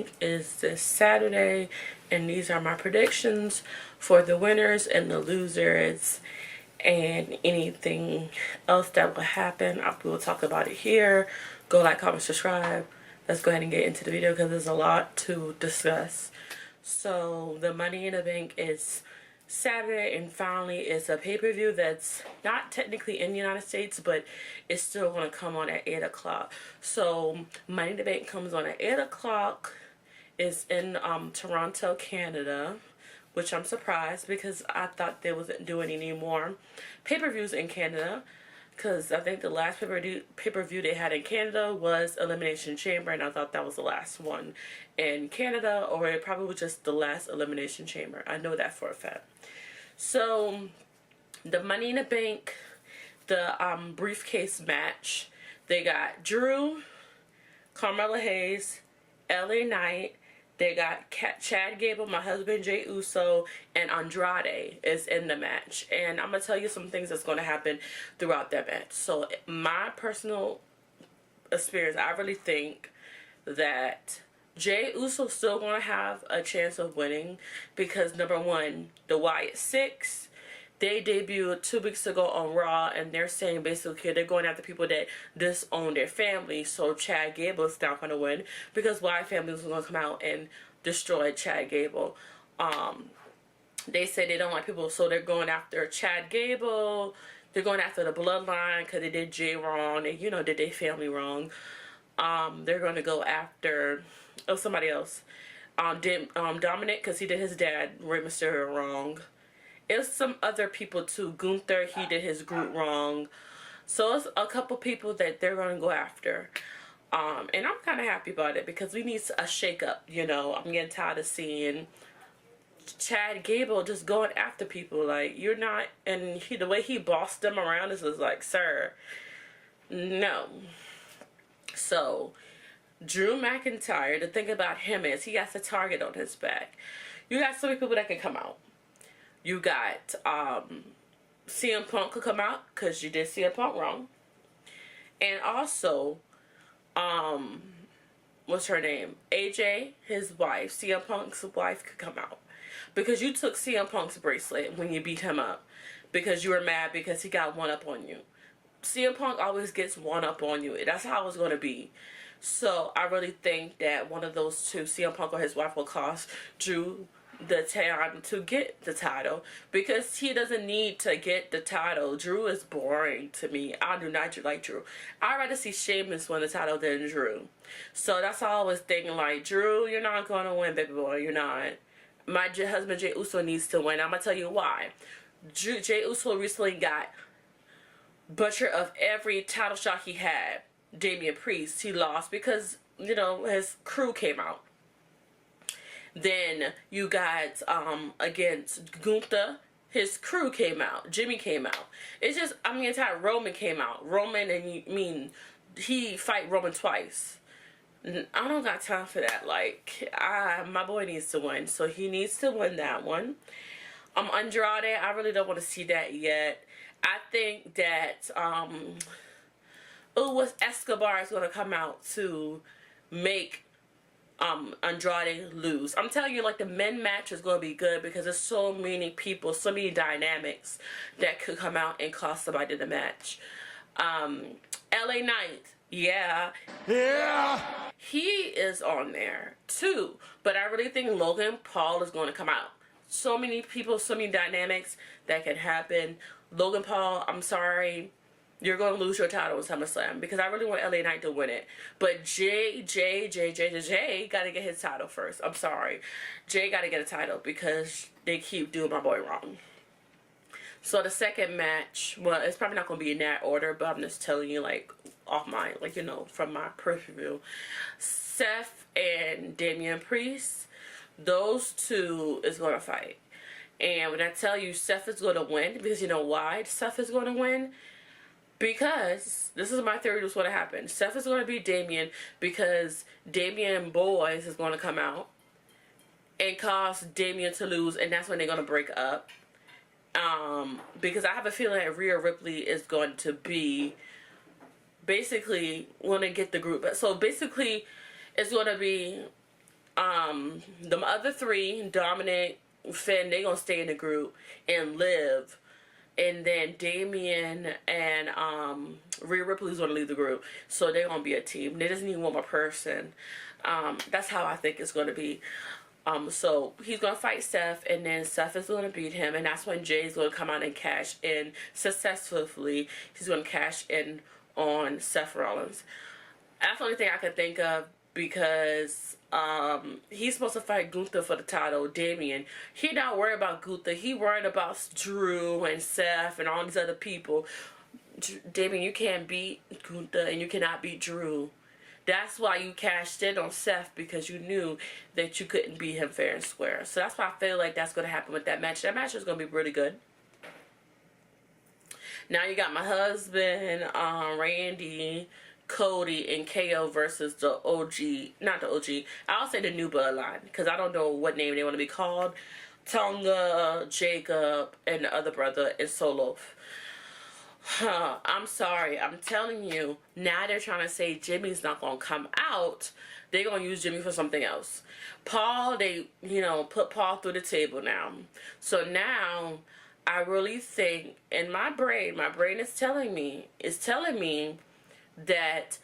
Bank is this Saturday, and these are my predictions for the winners and the losers and anything else that will happen. We will talk about it here. Go like, comment, subscribe. Let's go ahead and get into the video because there's a lot to discuss. So the Money in the Bank is Saturday, and finally it's a pay-per-view that's not technically in the United States, but it's still going to come on at 8 o'clock. So Money in the Bank comes on at 8 o'clock. It's in Toronto, Canada, which I'm surprised because I thought they wasn't doing any more pay-per-views in Canada, because I think the last pay-per-view they had in Canada was Elimination Chamber, and I thought that was the last one in Canada, or it probably was just the last Elimination Chamber. I know that for a fact. So the Money in the Bank, the briefcase match, they got Drew, Carmella Hayes, LA Knight. They got Chad Gable, my husband, Jey Uso, and Andrade is in the match. And I'm going to tell you some things that's going to happen throughout that match. So my personal experience, I really think that Jey Uso's still going to have a chance of winning because, number one, the Wyatt Six, they debuted 2 weeks ago on Raw, and they're saying basically they're going after people that disown their family. So Chad Gable is not going to win because Wyatt family was going to come out and destroy Chad Gable. They say they don't like people, so they're going after Chad Gable. They're going after the bloodline because they did Jay wrong. They, did their family wrong. They're going to go after somebody else. Dominic, because he did his dad, Rey Mysterio, wrong. It's some other people too. Gunther, he did his group wrong. So it's a couple people that they're going to go after. And I'm kind of happy about it because we need a shake-up, I'm getting tired of seeing Chad Gable just going after people. Like, you're not, and the way he bossed them around is like, sir, no. So, Drew McIntyre, the thing about him is he has a target on his back. You got so many people that can come out. You got CM Punk could come out because you did CM Punk wrong. And also, what's her name? AJ, his wife, CM Punk's wife could come out. Because you took CM Punk's bracelet when you beat him up. Because you were mad because he got one up on you. CM Punk always gets one up on you. That's how it's going to be. So I really think that one of those two, CM Punk or his wife, will cost Drew the time to get the title because he doesn't need to get the title. Drew is boring to me. I do not like Drew. I'd rather see Sheamus win the title than Drew. So that's all I was thinking, like, Drew, you're not going to win, baby boy. You're not. My husband, Jey Uso, needs to win. I'm going to tell you why. Jey Uso recently got butcher of every title shot he had. Damian Priest, he lost because, his crew came out. Then you got against Gunther, his crew came out. Jimmy came out. It's just, Roman came out. Roman, and he fight Roman twice. I don't got time for that. Like, my boy needs to win, so he needs to win that one. Andrade, I really don't want to see that yet. I think that Escobar is going to come out to make Andrade lose. I'm telling you, like, the men match is going to be good because there's so many people, so many dynamics that could come out and cost somebody the match. LA Knight, yeah, he is on there too, but I really think Logan Paul is going to come out. So many people, so many dynamics that can happen. Logan Paul, I'm sorry, you're going to lose your title in SummerSlam because I really want LA Knight to win it. But Jay got to get his title first. I'm sorry. Jay got to get a title because they keep doing my boy wrong. So the second match, well, it's probably not going to be in that order, but I'm just telling you, like, off my, like, from my preview. Seth and Damian Priest, those two is going to fight. And when I tell you Seth is going to win, because you know why Seth is going to win? Because, this is my theory, what's going to happen. Seth is going to beat Damian because Damian Boys is going to come out and cause Damian to lose, and that's when they're going to break up. Because I have a feeling that Rhea Ripley is going to be basically want to get the group. So basically, it's going to be The other three, Dominic, Finn, they gonna stay in the group, and Liv. And then Damien and Rhea Ripley's gonna leave the group, so they're gonna be a team. They just need one more person. That's how I think it's gonna be. So he's gonna fight Seth, and then Seth is gonna beat him, and that's when Jay's gonna come out and cash in successfully. He's gonna cash in on Seth Rollins. That's the only thing I could think of, because he's supposed to fight Gunther for the title, Damien. He not worried about Gunther. He worried about Drew and Seth and all these other people. Damien, you can't beat Gunther and you cannot beat Drew. That's why you cashed in on Seth, because you knew that you couldn't beat him fair and square. So that's why I feel like that's going to happen with that match. That match is going to be really good. Now you got my husband, Randy, Cody, and KO versus the OG, not the OG, I'll say the new bloodline, because I don't know what name they want to be called. Tonga, Jacob, and the other brother is Solo. I'm sorry, I'm telling you, now they're trying to say Jimmy's not going to come out. They're going to use Jimmy for something else. Paul, they, put Paul through the table now. So now, I really think, in my brain is telling me that,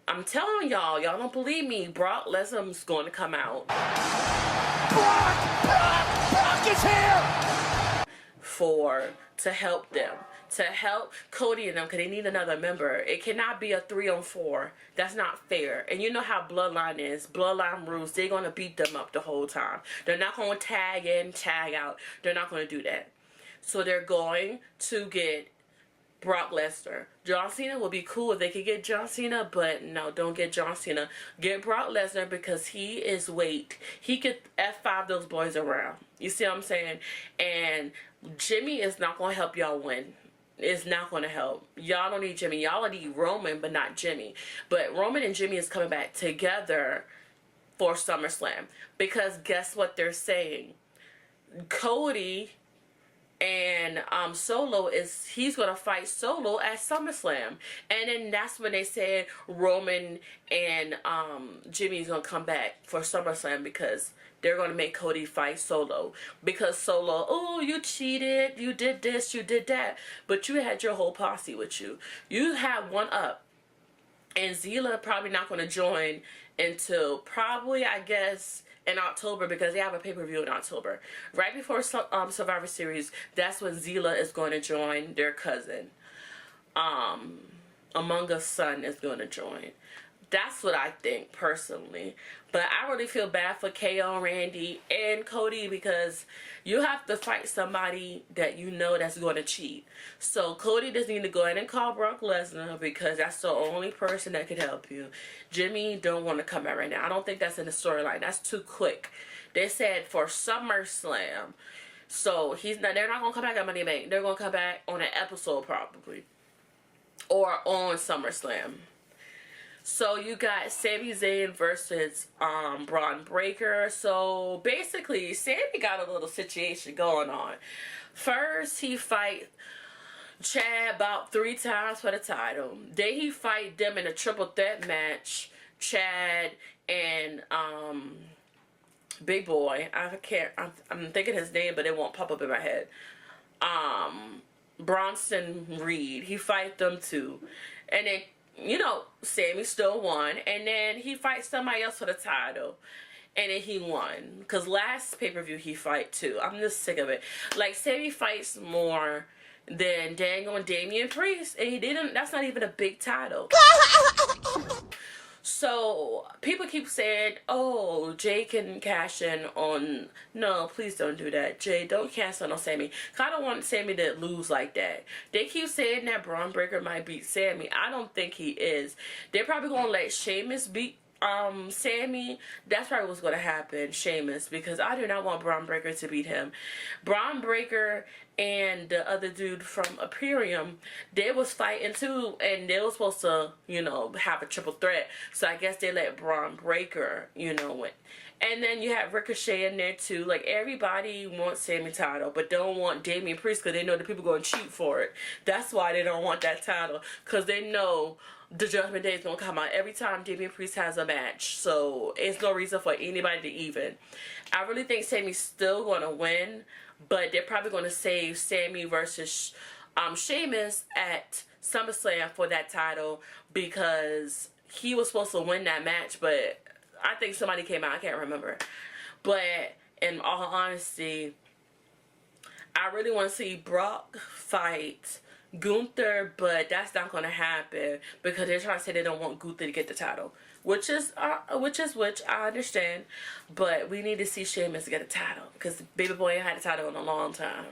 I'm telling y'all don't believe me, Brock Lesnar's going to come out. Brock is here! To help them. To help Cody and them, because they need another member. It cannot be a 3-on-4. That's not fair. And you know how Bloodline is. Bloodline rules. They're going to beat them up the whole time. They're not going to tag in, tag out. They're not going to do that. So they're going to get Brock Lesnar. John Cena would be cool if they could get John Cena, but no, don't get John Cena. Get Brock Lesnar, because he is weight. He could F5 those boys around. You see what I'm saying? And Jimmy is not going to help y'all win. It's not going to help. Y'all don't need Jimmy. Y'all need Roman, but not Jimmy. But Roman and Jimmy is coming back together for SummerSlam. Because guess what they're saying? Cody and Solo he's gonna fight Solo at SummerSlam, and then that's when they said Roman and Jimmy's gonna come back for SummerSlam, because they're gonna make Cody fight Solo, because Solo, oh, you cheated, you did this, you did that, but you had your whole posse with you. You had one up, and Zila probably not gonna join until probably, I guess, in October, because they have a pay-per-view in October. Right before Survivor Series, that's when Zila is going to join their cousin. Among Us' son is going to join. That's what I think, personally. But I really feel bad for KO, Randy, and Cody, because you have to fight somebody that you know that's going to cheat. So Cody just need to go ahead and call Brock Lesnar, because that's the only person that could help you. Jimmy don't want to come out right now. I don't think that's in the storyline. That's too quick. They said for SummerSlam. So they're not going to come back at Money Bank. They're going to come back on an episode, probably. Or on SummerSlam. So you got Sami Zayn versus Braun Breaker. So basically, Sami got a little situation going on. First, he fight Chad about 3 times for the title. Then he fight them in a triple threat match. Chad and Big Boy. I'm thinking his name, but it won't pop up in my head. Bronson Reed. He fight them too. And then, Sami still won. And then he fights somebody else for the title. And then he won. Because last pay-per-view he fight too. I'm just sick of it. Like, Sami fights more than Daniel and Damian Priest. And that's not even a big title. So, people keep saying, oh, Jay can cash in on... No, please don't do that. Jay, don't cash in on Sami. I don't want Sami to lose like that. They keep saying that Braun Breaker might beat Sami. I don't think he is. They're probably going to let Sheamus beat Sami. That's probably what's going to happen, Sheamus, because I do not want Braun Breaker to beat him. Braun Breaker and the other dude from Imperium, they was fighting too, and they were supposed to, have a triple threat. So I guess they let Braun Breaker, win. And then you have Ricochet in there too. Like, everybody wants Sami title, but don't want Damian Priest, because they know the people going to cheat for it. That's why they don't want that title, because they know the Judgment Day is going to come out every time Damian Priest has a match. So it's no reason for anybody to even. I really think Sammy's still going to win, but they're probably going to save Sammy versus Sheamus at SummerSlam for that title, because he was supposed to win that match, but I think somebody came out. I can't remember. But in all honesty, I really want to see Brock fight Gunther, but that's not going to happen because they're trying to say they don't want Gunther to get the title, which I understand, but we need to see Sheamus get a title because Baby Boy ain't had a title in a long time.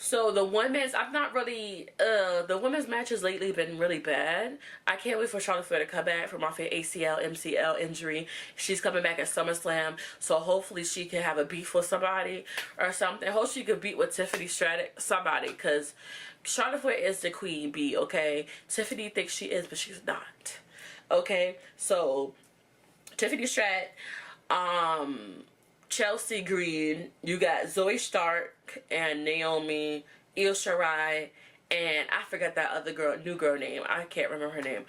So the women's, the women's matches lately been really bad. I can't wait for Charlotte Flair to come back from off her ACL, MCL injury. She's coming back at SummerSlam, so hopefully she can have a beef with somebody or something. I hope she could beat with Tiffany Stratton, somebody, because Charlotte Flair is the queen bee, okay? Tiffany thinks she is, but she's not, okay? So Tiffany Stratton, Chelsea Green, you got Zoe Stark and Naomi, Io Shirai, and I forgot that other girl, new girl name. I can't remember her name.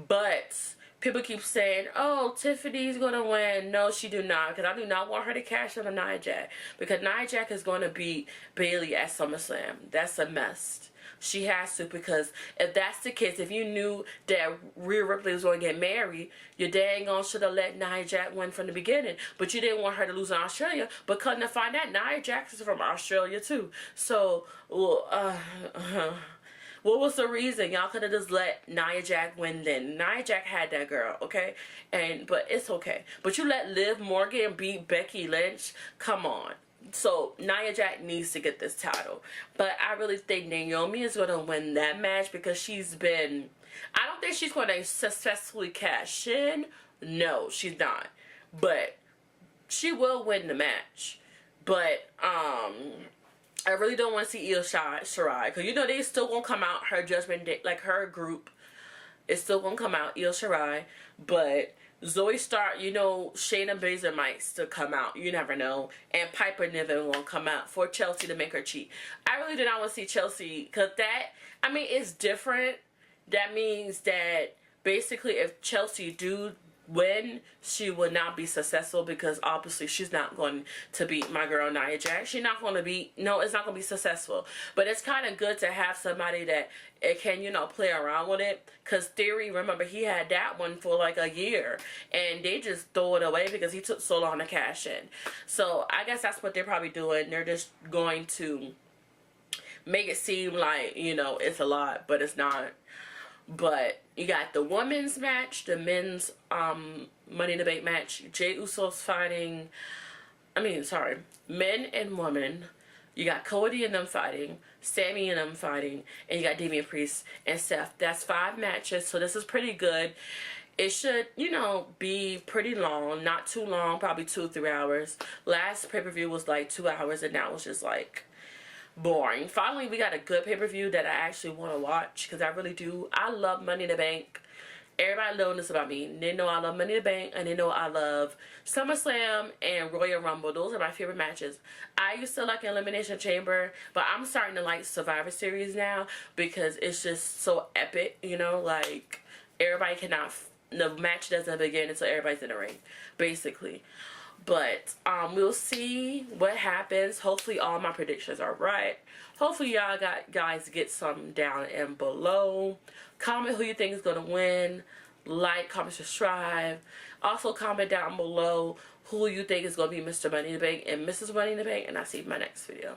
But people keep saying, oh, Tiffany's going to win. No, she do not, because I do not want her to cash in on Nia Jax, because Nia Jax is going to beat Bayley at SummerSlam. That's a must. She has to, because if that's the case, if you knew that Rhea Ripley was going to get married, your dang on should have let Nia Jax win from the beginning. But you didn't want her to lose in Australia. But couldn't find out Nia Jax is from Australia too. So, what was the reason? Y'all could have just let Nia Jax win then. Nia Jax had that girl, okay? But it's okay. But you let Liv Morgan beat Becky Lynch? Come on. So Nia Jax needs to get this title, but I really think Naomi is going to win that match because she's been, I don't think she's going to successfully cash in. No, she's not, but she will win the match. But I really don't want to see Io Shirai, because you know they still won't come out. Her Judgment Day, like her group, is still gonna come out, Io Shirai, but Zoe Stark, you know, Shayna Baszler might still come out. You never know. And Piper Niven won't come out for Chelsea to make her cheat. I really do not want to see Chelsea, because that, I mean, it's different. That means that basically if Chelsea do win, she will not be successful, because obviously she's not going to beat my girl Nia Jax. She's not going to be, no, it's not going to be successful. But it's kind of good to have somebody that it can, you know, play around with it. Because Theory, remember, he had that one for like a year, and they just throw it away because he took so long to cash in. So I guess that's what they're probably doing. They're just going to make it seem like, you know, it's a lot, but it's not. But you got the women's match, the men's Money in the Bank match. Jey Uso's fighting, men and women. You got Cody and them fighting, Sammy and them fighting, and you got Damian Priest and Seth. That's 5 matches, so this is pretty good. It should, you know, be pretty long, not too long, probably 2-3 hours. Last pay-per-view was like 2 hours, and that was just like boring. Finally, we got a good pay-per-view that I actually want to watch, because I really do. I love Money in the Bank. Everybody knows this about me. They know I love Money in the Bank, and they know I love SummerSlam and Royal Rumble. Those are my favorite matches. I used to like Elimination Chamber, but I'm starting to like Survivor Series now, because it's just so epic, you know, like everybody cannot, the match doesn't begin until everybody's in the ring, basically. But we'll see what happens. Hopefully all my predictions are right. Hopefully y'all guys get some down and below. Comment who you think is going to win. Like, comment, subscribe. Also comment down below who you think is going to be Mr. Money in the Bank and Mrs. Money in the Bank. And I'll see you in my next video.